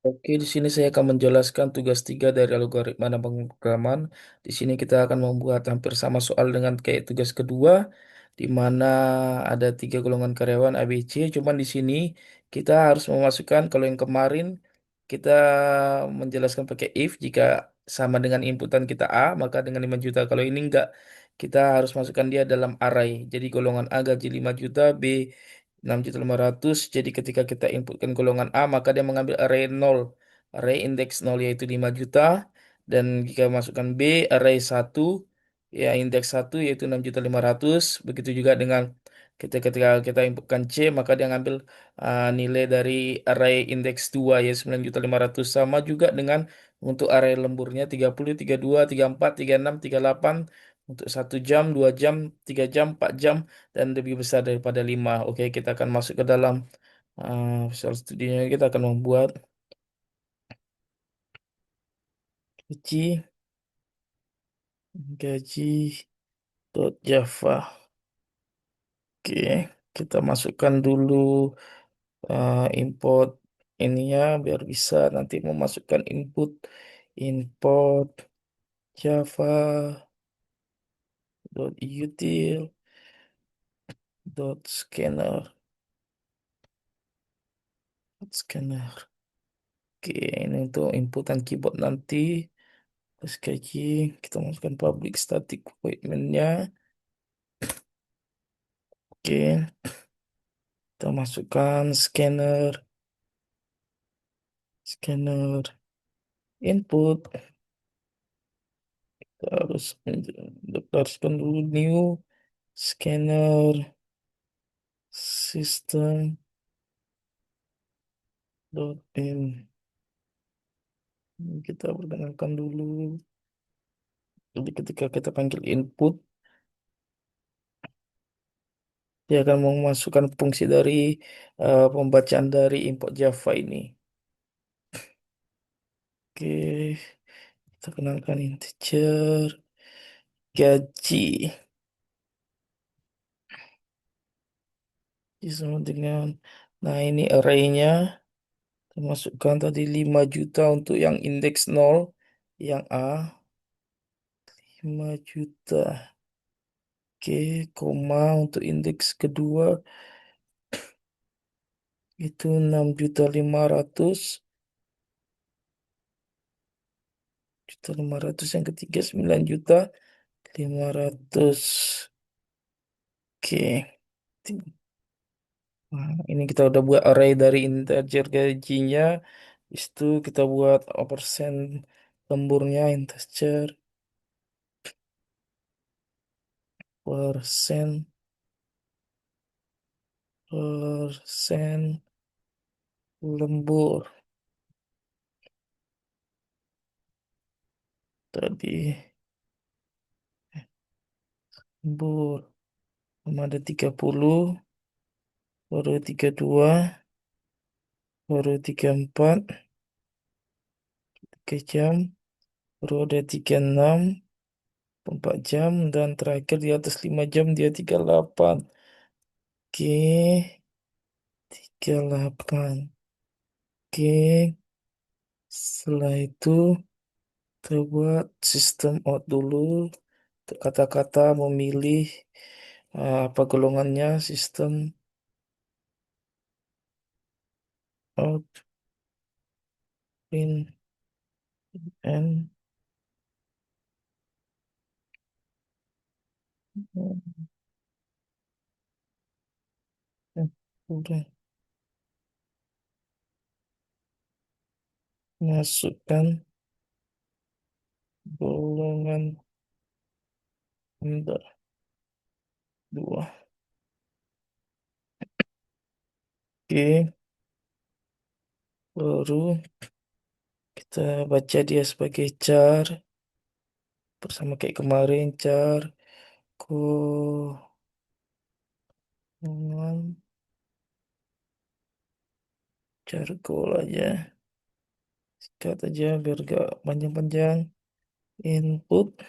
Oke, di sini saya akan menjelaskan tugas 3 dari algoritma dan pemrograman. Di sini kita akan membuat hampir sama soal dengan kayak tugas kedua, di mana ada 3 golongan karyawan A, B, C. Cuman di sini kita harus memasukkan, kalau yang kemarin kita menjelaskan pakai if, jika sama dengan inputan kita A, maka dengan 5 juta. Kalau ini enggak, kita harus masukkan dia dalam array. Jadi golongan A gaji 5 juta, B 6.500.000. Jadi ketika kita inputkan golongan A, maka dia mengambil array 0, array indeks 0 yaitu 5 juta. Dan jika masukkan B, array 1, ya indeks 1 yaitu 6.500.000. Begitu juga dengan ketika kita inputkan C, maka dia ngambil nilai dari array indeks 2 ya 9.500.000. Sama juga dengan untuk array lemburnya 30, 32, 34, 36, 38 untuk 1 jam, 2 jam, 3 jam, 4 jam, dan lebih besar daripada 5. Oke, kita akan masuk ke dalam Visual Studio. Kita akan membuat gaji gaji.java. Oke, kita masukkan dulu import ini ya, biar bisa nanti memasukkan import java dot util dot scanner. Oke, ini untuk inputan keyboard nanti. Terus gaji, kita masukkan public static void-nya. Oke, kita masukkan scanner input. Kita harus mendaftarkan dulu new scanner system dot in. Kita perkenalkan dulu. Jadi ketika kita panggil input, dia akan memasukkan fungsi dari pembacaan dari import Java ini. Oke, kita kenalkan integer gaji. Sama dengan, nah ini arraynya, kita masukkan tadi 5 juta untuk yang indeks 0, yang A, 5 juta. Oke, koma untuk indeks kedua, itu 6.500.000. Juta 500, yang ketiga 9.500.000. Oke. Nah, ini kita udah buat array dari integer gajinya. Habis itu kita buat persen lemburnya integer persen persen lembur tadi, lembur sama ada 30, baru 32, baru 34, 3 jam, baru ada 36, 4 jam, dan terakhir di atas 5 jam dia 38. Oke, 38. Oke, setelah itu kita buat sistem out dulu. Kata-kata memilih apa golongannya, sistem out in and udah masukkan golongan Anda dua. Oke, baru kita baca dia sebagai char bersama kayak kemarin, golongan char goal aja, sikat aja biar gak panjang-panjang. Input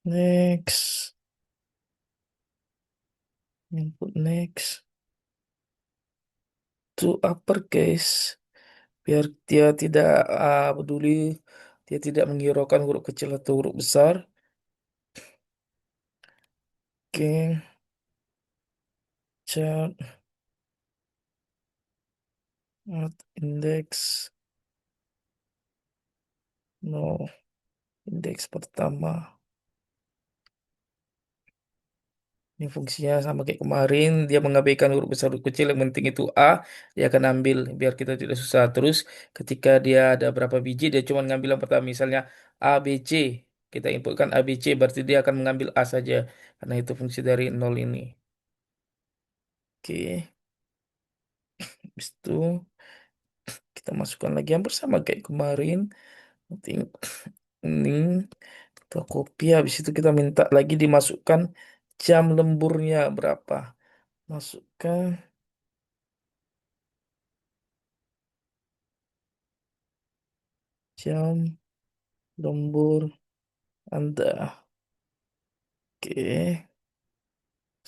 next, input next to uppercase biar dia tidak peduli, dia tidak menghiraukan huruf kecil atau huruf besar. Oke, chart not index, no, indeks pertama. Ini fungsinya sama kayak kemarin, dia mengabaikan huruf besar huruf kecil, yang penting itu A, dia akan ambil biar kita tidak susah. Terus ketika dia ada berapa biji, dia cuma ngambil yang pertama, misalnya A, B, C. Kita inputkan A, B, C, berarti dia akan mengambil A saja, karena itu fungsi dari nol ini. Oke, habis itu kita masukkan lagi yang bersama kayak kemarin. Nanti ini kita copy, habis itu kita minta lagi dimasukkan jam lemburnya berapa. Masukkan jam lembur Anda. Oke,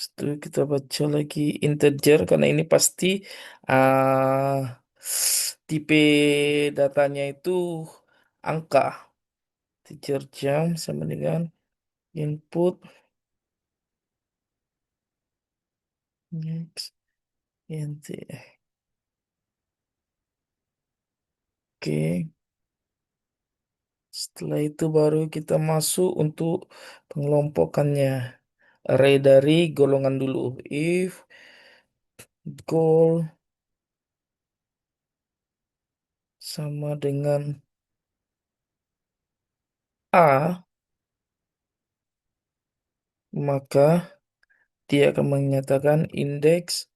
setelah kita baca lagi integer karena ini pasti ah, tipe datanya itu angka. Integer jam sama dengan input next int. Oke, setelah itu baru kita masuk untuk pengelompokannya. Array dari golongan dulu. If goal sama dengan A, maka dia akan menyatakan indeks.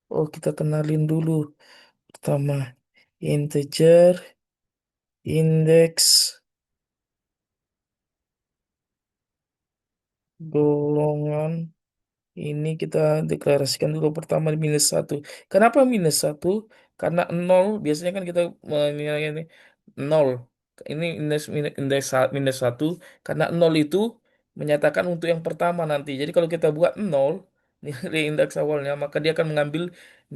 Oh, kita kenalin dulu. Pertama, integer, indeks, golongan. Ini kita deklarasikan dulu pertama minus satu. Kenapa minus satu? Karena nol, biasanya kan kita menilai ini nol. Ini minus satu, karena nol itu menyatakan untuk yang pertama nanti. Jadi kalau kita buat nol, nilai indeks awalnya, maka dia akan mengambil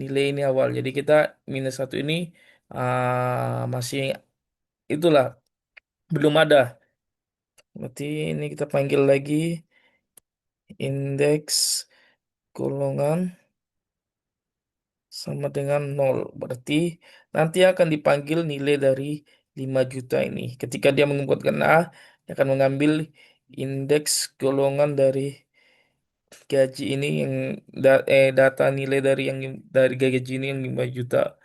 nilai ini awal. Jadi kita minus satu ini masih itulah belum ada. Berarti ini kita panggil lagi indeks golongan sama dengan nol. Berarti nanti akan dipanggil nilai dari 5 juta ini. Ketika dia menginputkan A, dia akan mengambil indeks golongan dari gaji ini yang data nilai dari yang dari gaji ini yang 5 juta.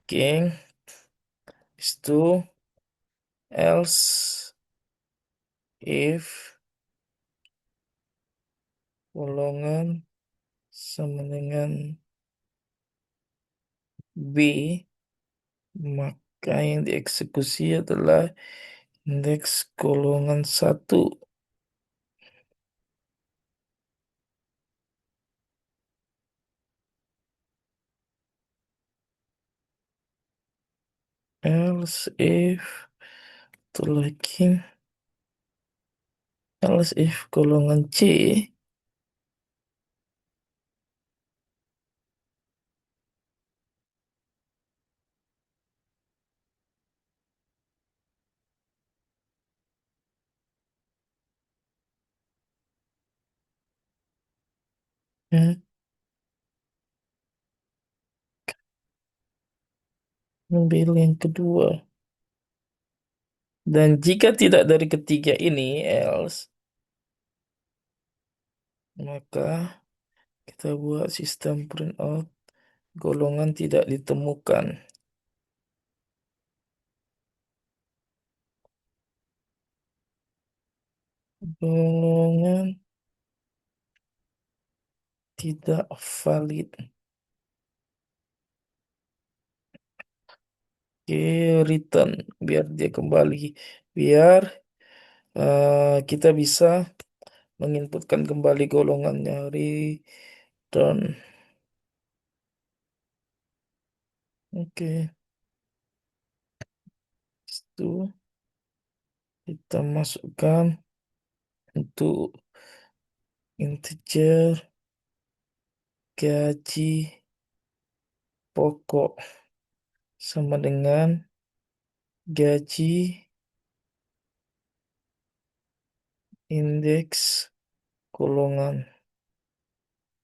Oke, itu else if golongan sama dengan B, maka yang dieksekusi adalah indeks golongan satu. Else if itu lagi else if golongan C, ya, ambil yang kedua. Dan jika tidak dari ketiga ini else, maka kita buat sistem print out golongan tidak ditemukan. Golongan tidak valid. Oke, return biar dia kembali. Biar kita bisa menginputkan kembali golongannya. Return. Oke, itu kita masukkan untuk integer gaji pokok sama dengan gaji indeks golongan.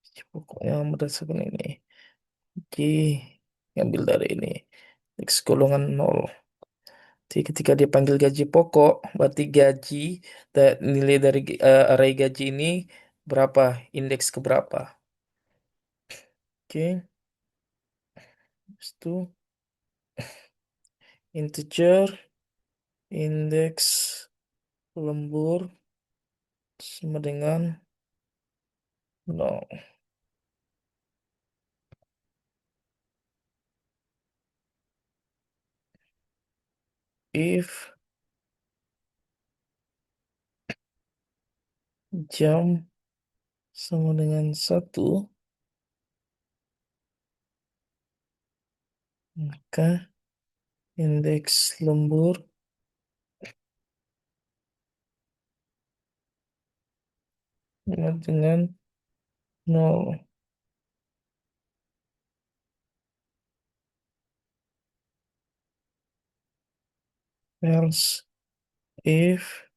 Gaji pokoknya berdasarkan ini. Oke, ngambil dari ini. Indeks golongan 0. Jadi ketika dia panggil gaji pokok, berarti nilai dari array gaji ini berapa, indeks ke berapa. Oke, habis itu integer indeks lembur sama dengan 0. If jam sama dengan 1, maka indeks lembur sama dengan 0. Else if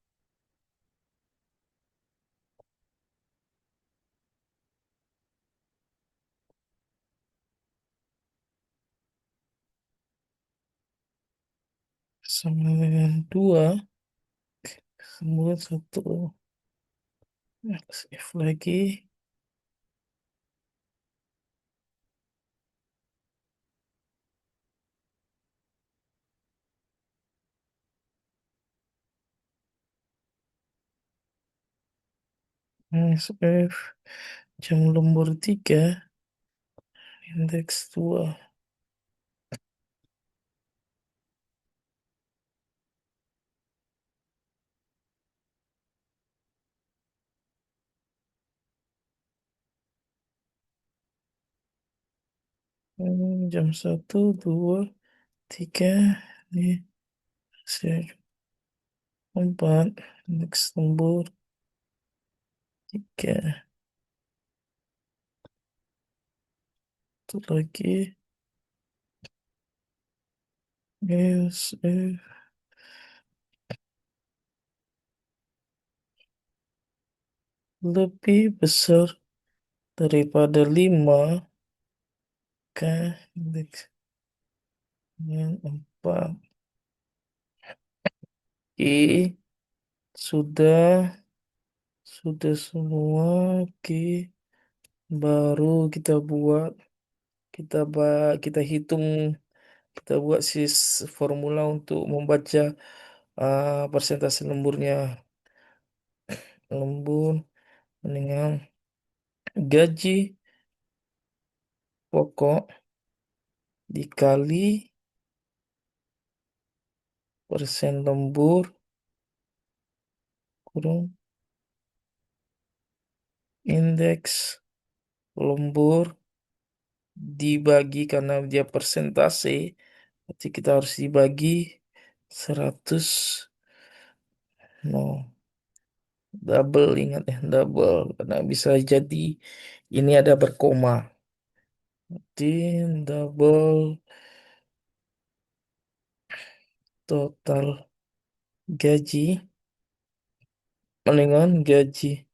sama dengan 2, kemudian 1. Else if lagi else if jam lembur 3, indeks 2. Jam 1, 2, 3, ini saya 4, indeks lembur 3. Itu lagi else if lebih besar daripada 5, maka indeks dengan 4. Oke, sudah sudah semua. Oke, baru kita hitung, kita buat formula untuk membaca persentase lemburnya. Lembur dengan gaji pokok dikali persen lembur kurang indeks lembur dibagi, karena dia persentase, berarti kita harus dibagi 100. No, double, ingat ya, double, karena bisa jadi ini ada berkoma. Di double total gaji dengan gaji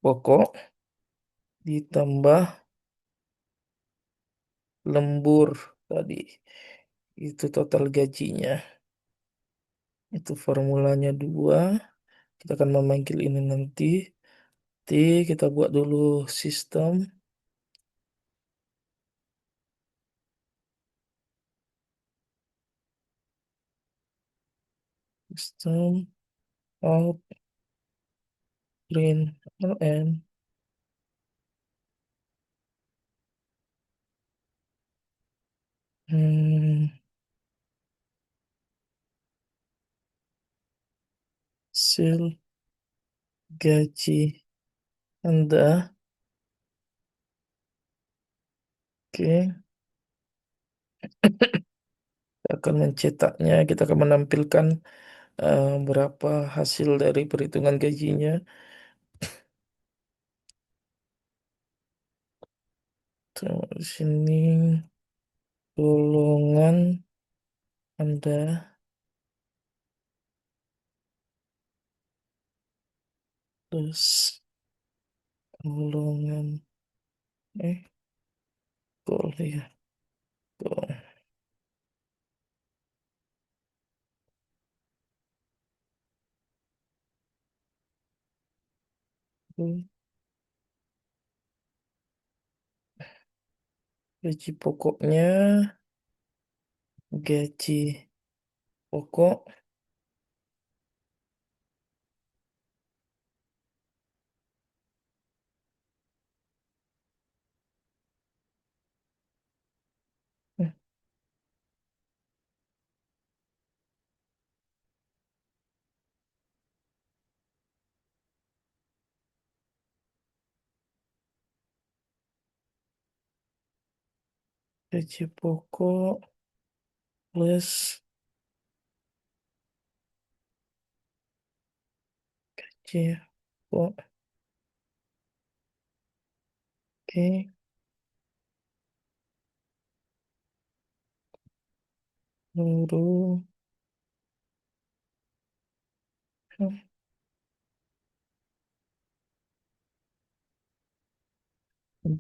pokok ditambah lembur tadi. Itu total gajinya. Itu formulanya 2. Kita akan memanggil ini nanti. Nanti kita buat dulu sistem. Sistem out print ln. Hmm, hasil gaji Anda. Oke. Kita akan mencetaknya. Kita akan menampilkan berapa hasil dari perhitungan gajinya. Sama di sini golongan Anda plus golongan eh gol ya gol. Gaji pokoknya gaji pokok eh, gaji pokok plus gaji pokok. Oke, seluruh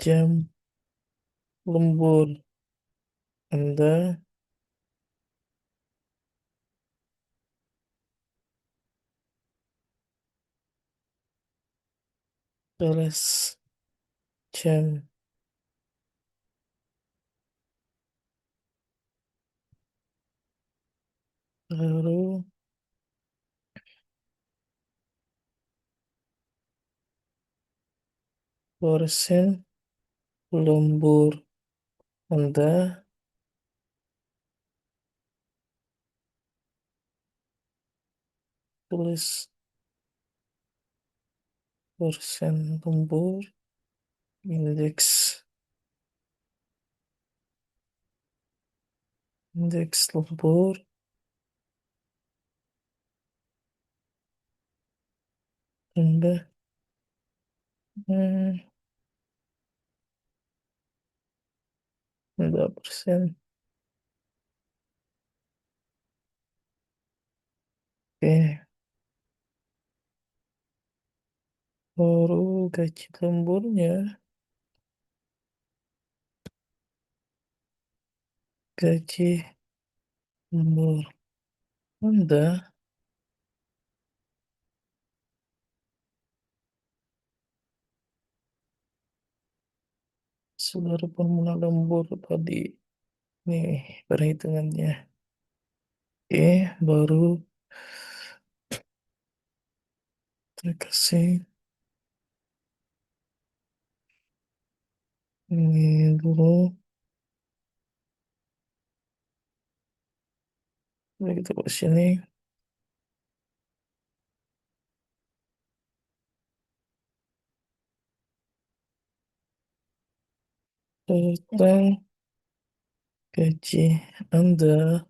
jam lembur Anda plus jam lalu persen lembur Anda tulis persen lembur indeks indeks lembur Anda hmm, 2%. Oke, baru gaji lemburnya gaji lembur Anda seluruh formula lembur tadi nih perhitungannya. Oke, baru saya kasih ini dulu. Ini kita ke sini tentang gaji Anda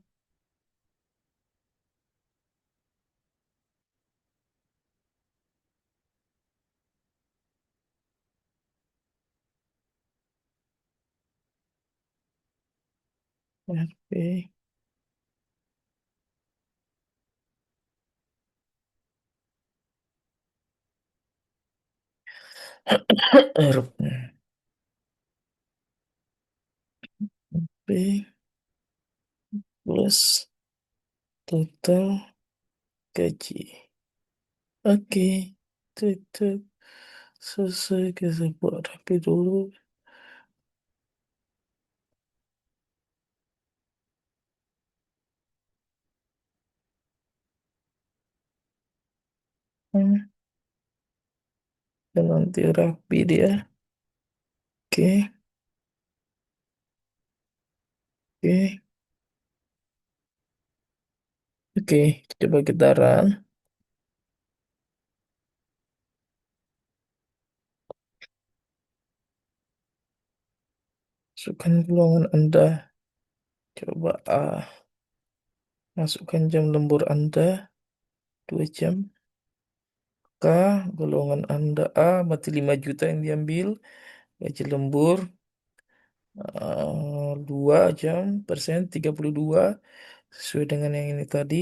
RP RP plus total gaji. Oke, itu selesai kita buat rapi dulu. Hmm, dan nanti rapi dia. Oke, oke, oke. Coba kita run. Masukkan golongan Anda. Coba masukkan jam lembur Anda 2 jam. K, golongan Anda A, berarti 5 juta yang diambil. Gaji lembur 2 jam persen 32 sesuai dengan yang ini tadi.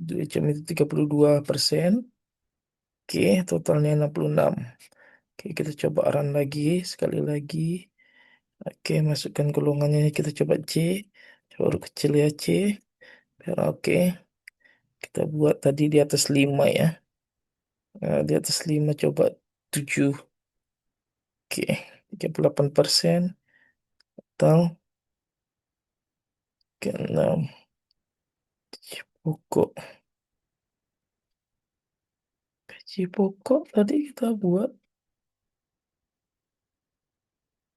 2 jam itu 32%. Oke, totalnya 66. Oke, kita coba run lagi sekali lagi. Oke, masukkan golongannya, kita coba C. Coba huruf kecil ya C. Oke, kita buat tadi di atas 5 ya. Nah, di atas 5 coba 7. Oke, 38%. Total ke 6. Pokok. Gaji pokok tadi kita buat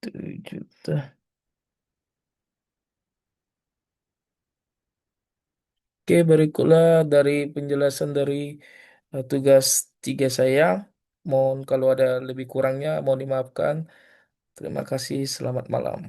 7 juta. Oke, berikutlah dari penjelasan dari tugas 3 saya. Mohon kalau ada lebih kurangnya, mohon dimaafkan. Terima kasih, selamat malam.